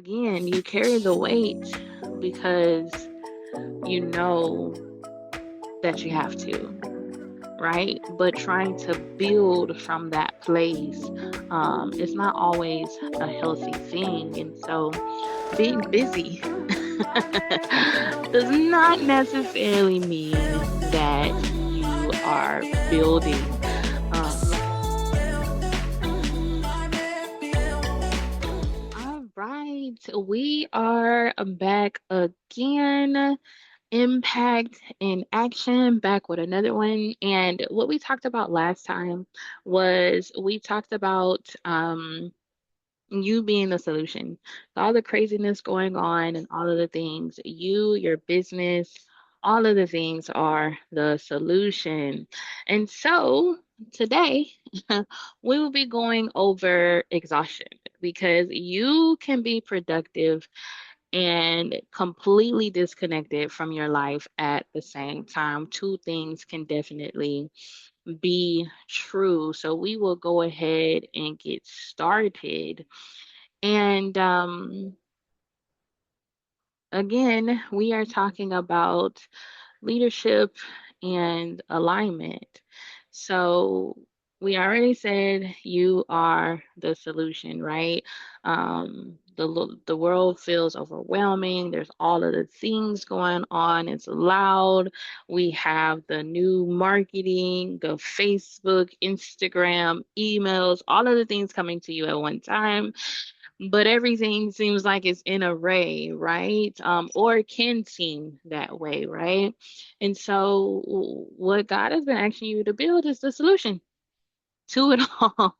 Again, you carry the weight because you know that you have to, right? But trying to build from that place is not always a healthy thing. And so being busy does not necessarily mean that you are building. Um, all right, we are back again. Impact in action, back with another one. And what we talked about last time was we talked about you being the solution. All the craziness going on and all of the things, you, your business, all of the things are the solution. And so today we will be going over exhaustion because you can be productive and completely disconnected from your life at the same time. Two things can definitely be true. So we will go ahead and get started. And again, we are talking about leadership and alignment. So we already said you are the solution, right? The world feels overwhelming. There's all of the things going on. It's loud. We have the new marketing, the Facebook, Instagram, emails, all of the things coming to you at one time, but everything seems like it's in array, right? Or it can seem that way, right? And so, what God has been asking you to build is the solution to it all,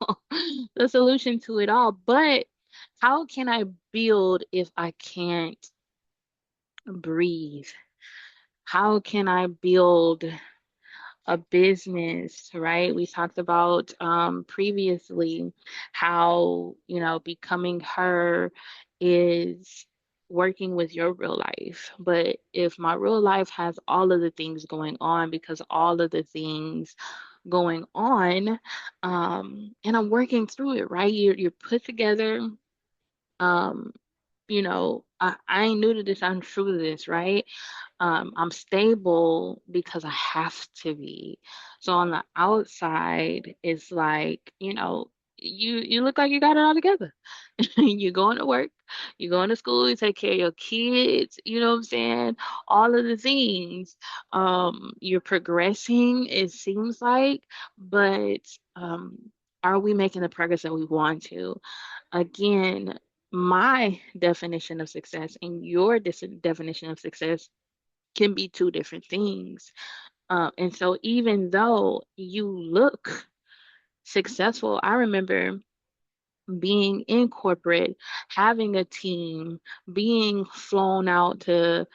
the solution to it all. But how can I build if I can't breathe? How can I build a business, right? We talked about previously how, becoming her is working with your real life. But if my real life has all of the things going on, because all of the things going on, and I'm working through it, right? You're put together. Um, I ain't new to this, I'm true to this, right? I'm stable because I have to be. So on the outside, it's like, you look like you got it all together. You're going to work, you're going to school, you take care of your kids, you know what I'm saying? All of the things. You're progressing, it seems like, but um, are we making the progress that we want to? Again, my definition of success and your definition of success can be two different things. And so, even though you look successful, I remember being in corporate, having a team, being flown out to,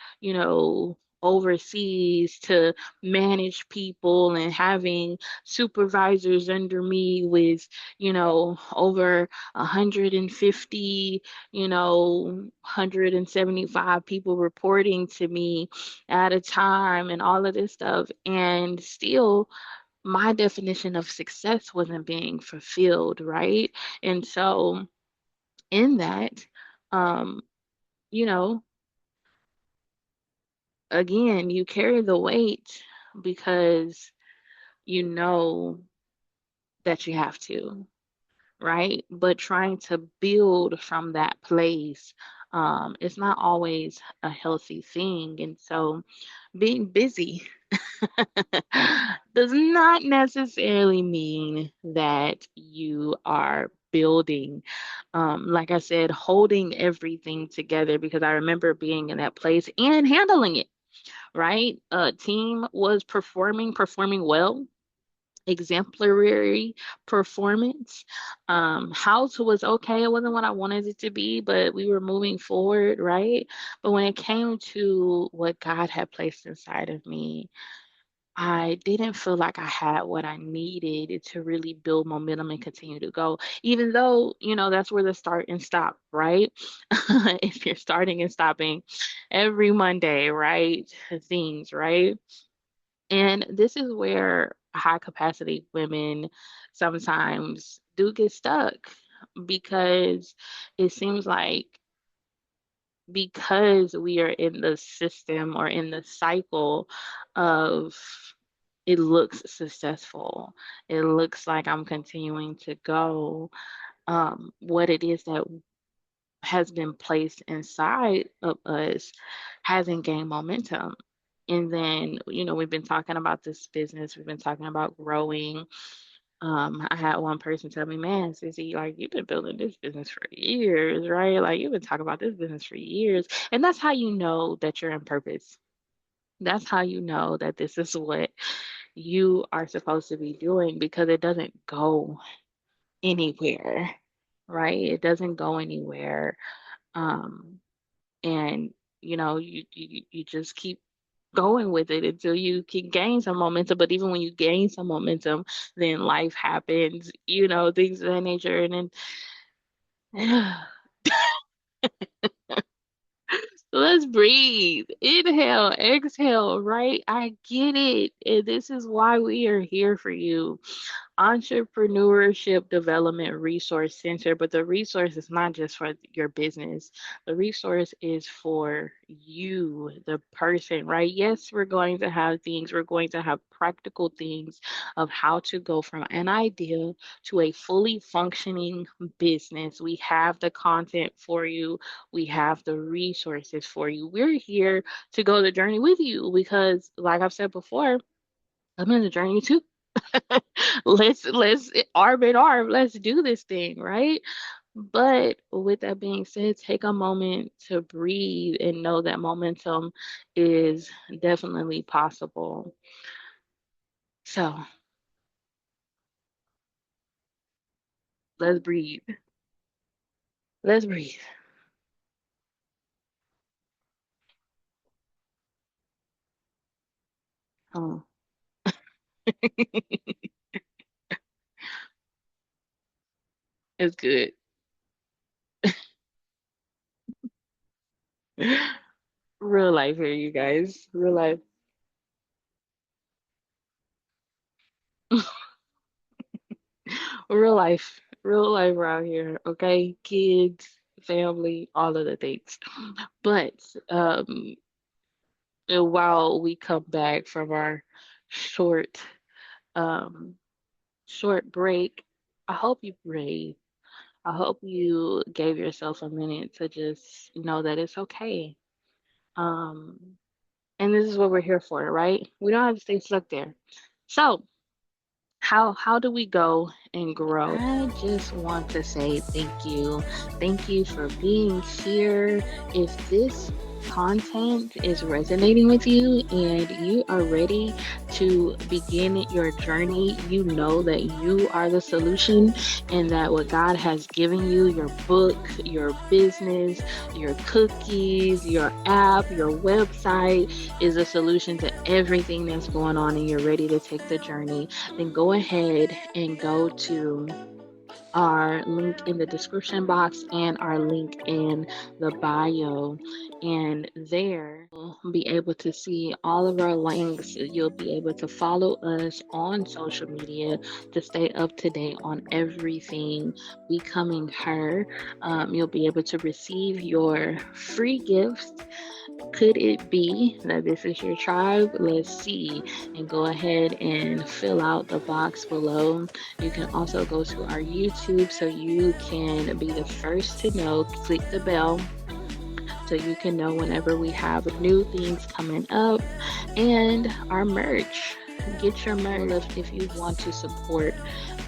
overseas to manage people and having supervisors under me with, over 150, 175 people reporting to me at a time and all of this stuff. And still, my definition of success wasn't being fulfilled, right? And so, in that, um, you know, again, you carry the weight because you know that you have to, right? But trying to build from that place, it's not always a healthy thing. And so, being busy does not necessarily mean that you are building. Like I said, holding everything together because I remember being in that place and handling it, right? Team was performing well, exemplary performance. House was okay. It wasn't what I wanted it to be, but we were moving forward, right? But when it came to what God had placed inside of me, I didn't feel like I had what I needed to really build momentum and continue to go, even though, that's where the start and stop, right? If you're starting and stopping every Monday, right? Things, right? And this is where high capacity women sometimes do get stuck because it seems like because we are in the system or in the cycle of it looks successful, it looks like I'm continuing to go, what it is that has been placed inside of us hasn't gained momentum. And then, we've been talking about this business, we've been talking about growing. I had one person tell me, man, Sissy, like you've been building this business for years, right? Like you've been talking about this business for years. And that's how you know that you're in purpose. That's how you know that this is what you are supposed to be doing because it doesn't go anywhere, right? It doesn't go anywhere. Um, and you just keep going with it until you can gain some momentum. But even when you gain some momentum, then life happens, things of that nature. And then let's breathe. Inhale, exhale, right? I get it. And this is why we are here for you. Entrepreneurship Development Resource Center, but the resource is not just for your business. The resource is for you, the person, right? Yes, we're going to have practical things of how to go from an idea to a fully functioning business. We have the content for you, we have the resources for you. We're here to go the journey with you because, like I've said before, I'm in the journey too. Let's arm in arm. Let's do this thing, right? But with that being said, take a moment to breathe and know that momentum is definitely possible. So let's breathe. Let's breathe. Oh, it's good. Real life here, you guys. Real life. Real life. Real life around here. Okay. Kids, family, all of the things. But while we come back from our short um short break, I hope you breathe. I hope you gave yourself a minute to just know that it's okay. Um and this is what we're here for, right? We don't have to stay stuck there. So, how do we go and grow? I just want to say thank you. Thank you for being here. If this content is resonating with you and you are ready to begin your journey, you know that you are the solution and that what God has given you, your book, your business, your cookies, your app, your website, is a solution to everything that's going on, and you're ready to take the journey, then go ahead and go to our link in the description box and our link in the bio. And there you'll be able to see all of our links. You'll be able to follow us on social media to stay up to date on everything becoming her. You'll be able to receive your free gifts. Could it be that this is your tribe? Let's see. And go ahead and fill out the box below. You can also go to our YouTube so you can be the first to know. Click the bell so you can know whenever we have new things coming up, and our merch. Get your merch if you want to support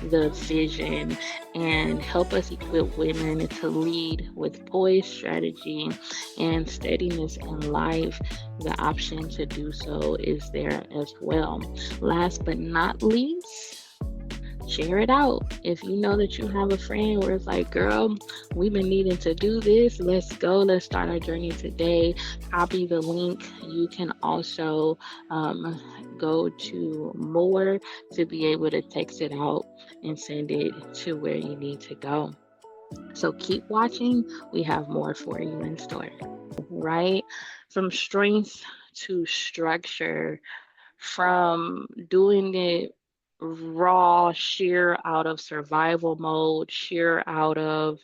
the vision and help us equip women to lead with poise, strategy, and steadiness in life. The option to do so is there as well. Last but not least, share it out. If you know that you have a friend where it's like, girl, we've been needing to do this, let's go, let's start our journey today. Copy the link. You can also go to more to be able to text it out and send it to where you need to go. So keep watching. We have more for you in store, right? From strength to structure, from doing it raw, sheer out of survival mode, sheer out of,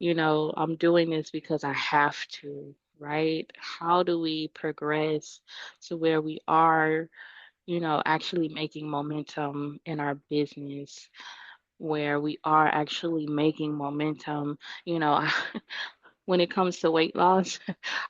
I'm doing this because I have to, right? How do we progress to where we are, actually making momentum in our business, where we are actually making momentum, you know, when it comes to weight loss,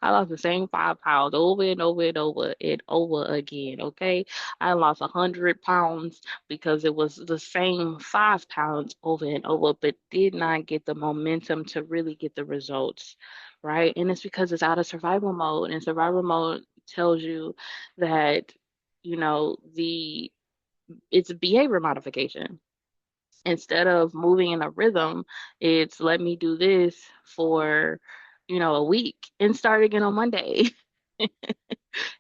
I lost the same 5 pounds over and over and over and over again. Okay. I lost 100 pounds because it was the same 5 pounds over and over, but did not get the momentum to really get the results. Right. And it's because it's out of survival mode. And survival mode tells you that, the it's behavior modification. Instead of moving in a rhythm, it's let me do this for, a week and start again on Monday.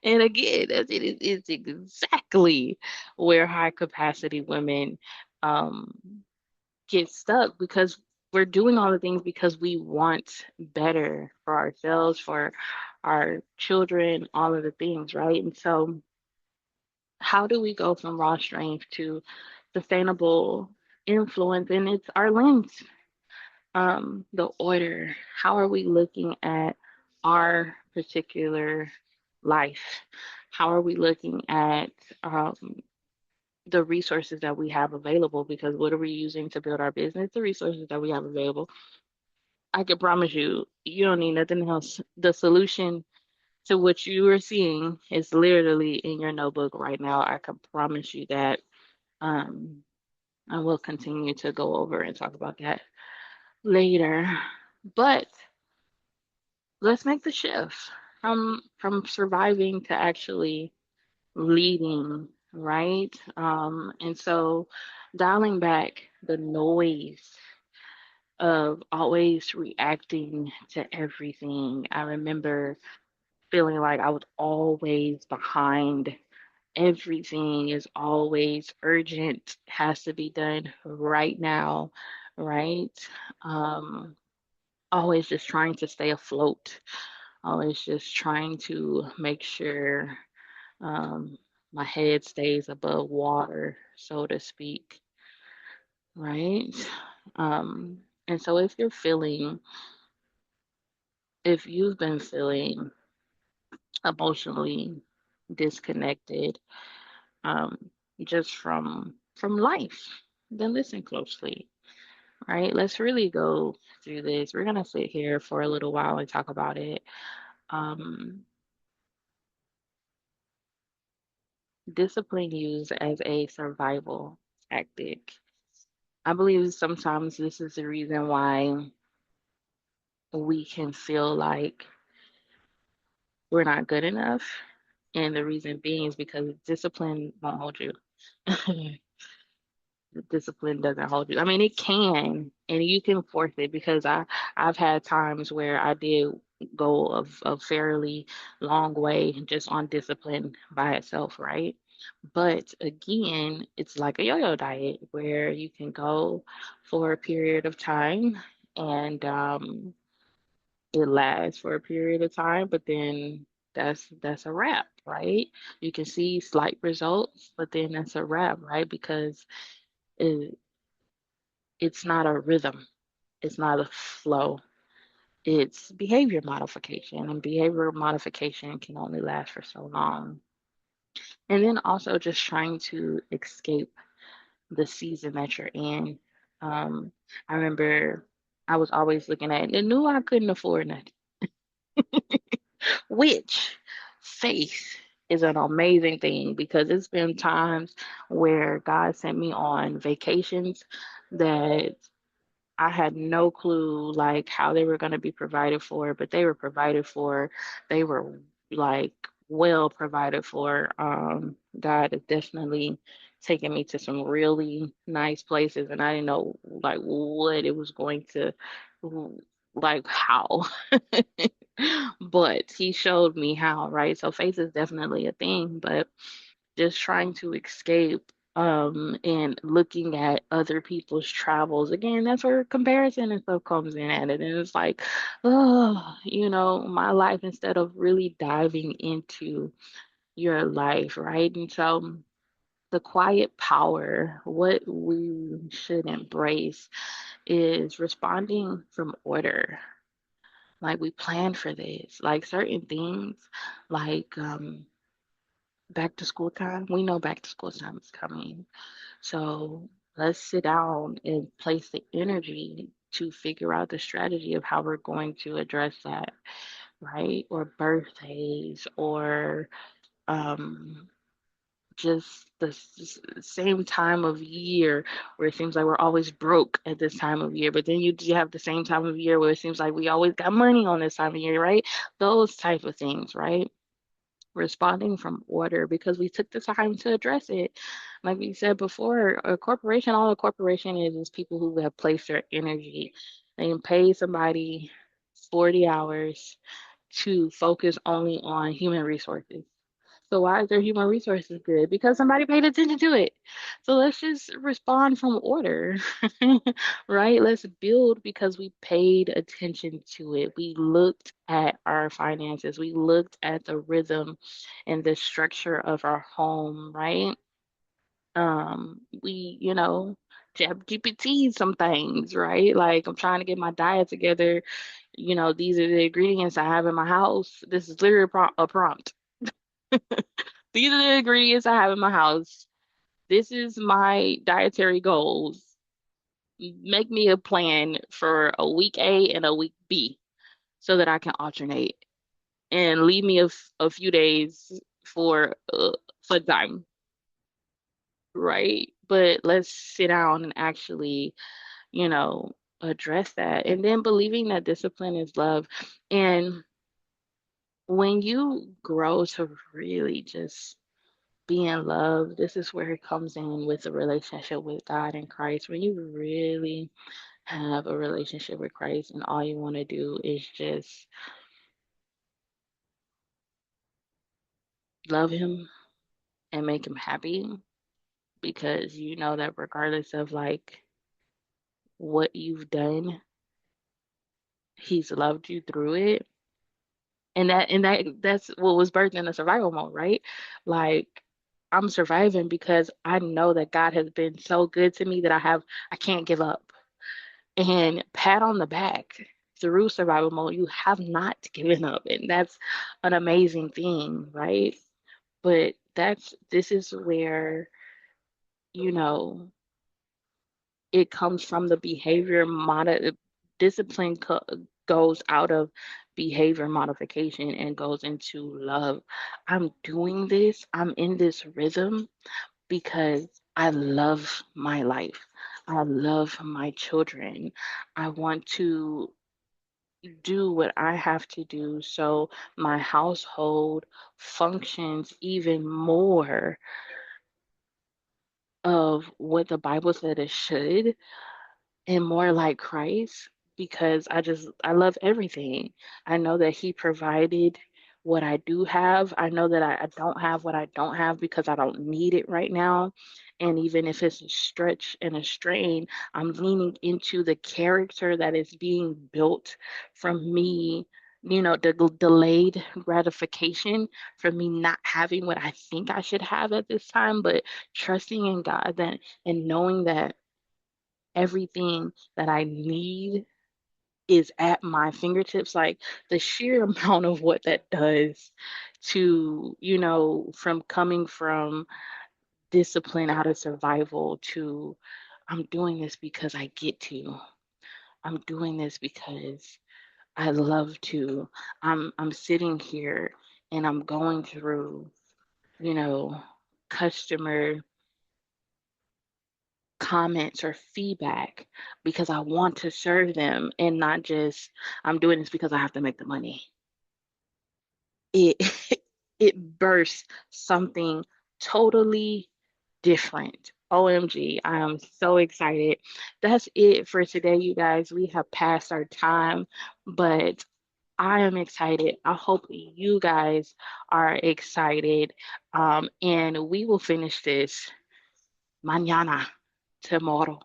And again, it's exactly where high capacity women um, get stuck because we're doing all the things because we want better for ourselves, for our children, all of the things, right? And so, how do we go from raw strength to sustainable influence? And it's our lens, the order. How are we looking at our particular life? How are we looking at the resources that we have available? Because what are we using to build our business? The resources that we have available. I can promise you, you don't need nothing else. The solution to what you are seeing is literally in your notebook right now. I can promise you that. Um, I will continue to go over and talk about that later. But let's make the shift from surviving to actually leading, right? And so dialing back the noise of always reacting to everything. I remember feeling like I was always behind. Everything is always urgent, has to be done right now, right? Um, Always just trying to stay afloat, always just trying to make sure um, my head stays above water, so to speak, right? Um, and so if you've been feeling emotionally disconnected, um, just from life, then listen closely, right? Let's really go through this. We're gonna sit here for a little while and talk about it. Um, Discipline used as a survival tactic. I believe sometimes this is the reason why we can feel like we're not good enough. And the reason being is because discipline won't hold you. Discipline doesn't hold you. I mean, it can, and you can force it because I've had times where I did go a fairly long way just on discipline by itself, right? But again, it's like a yo-yo diet where you can go for a period of time and it lasts for a period of time, but then that's a wrap, right? You can see slight results, but then that's a wrap, right? Because it, it's not a rhythm, it's not a flow. It's behavior modification, and behavior modification can only last for so long. And then also just trying to escape the season that you're in. Um, I remember I was always looking at it and knew I couldn't afford nothing, which faith is an amazing thing because it's been times where God sent me on vacations that I had no clue like how they were going to be provided for, but they were provided for. They were like well provided for. God has definitely taken me to some really nice places, and I didn't know like what it was going to like how. But he showed me how, right? So faith is definitely a thing, but just trying to escape and looking at other people's travels again, that's where comparison and stuff comes in at it, and it's like, oh, my life, instead of really diving into your life, right? And so the quiet power, what we should embrace is responding from order. Like we planned for this. Like certain things, like back to school time. We know back to school time is coming. So let's sit down and place the energy to figure out the strategy of how we're going to address that, right? Or birthdays or um just the same time of year where it seems like we're always broke at this time of year, but then you have the same time of year where it seems like we always got money on this time of year, right? Those type of things, right? Responding from order because we took the time to address it. Like we said before, a corporation, all a corporation is people who have placed their energy. They can pay somebody 40 hours to focus only on human resources. So why is their human resources good? Because somebody paid attention to it. So let's just respond from order, right? Let's build because we paid attention to it. We looked at our finances. We looked at the rhythm and the structure of our home, right? We, chat GPT some things, right? Like I'm trying to get my diet together. These are the ingredients I have in my house. This is literally a prompt. These are the ingredients I have in my house. This is my dietary goals. Make me a plan for a week A and a week B so that I can alternate and leave me a few days for fun time, right? But let's sit down and actually, you know, address that. And then believing that discipline is love. And when you grow to really just be in love, this is where it comes in with the relationship with God and Christ. When you really have a relationship with Christ and all you want to do is just love Him and make Him happy, because you know that regardless of like what you've done, He's loved you through it. And that's what was birthed in the survival mode, right? Like I'm surviving because I know that God has been so good to me that I can't give up. And pat on the back, through survival mode, you have not given up. And that's an amazing thing, right? But this is where, you know, it comes from the behavior discipline goes out of behavior modification and goes into love. I'm doing this, I'm in this rhythm because I love my life. I love my children. I want to do what I have to do so my household functions even more of what the Bible said it should, and more like Christ, because I love everything. I know that He provided what I do have. I know that I don't have what I don't have because I don't need it right now. And even if it's a stretch and a strain, I'm leaning into the character that is being built from me. The delayed gratification from me not having what I think I should have at this time, but trusting in God that and knowing that everything that I need is at my fingertips. Like the sheer amount of what that does to, from coming from discipline out of survival to I'm doing this because I get to. I'm doing this because I love to. I'm sitting here and I'm going through, you know, customer comments or feedback because I want to serve them and not just I'm doing this because I have to make the money. It it bursts something totally different. OMG, I am so excited. That's it for today, you guys. We have passed our time, but I am excited. I hope you guys are excited. And we will finish this mañana, tomorrow.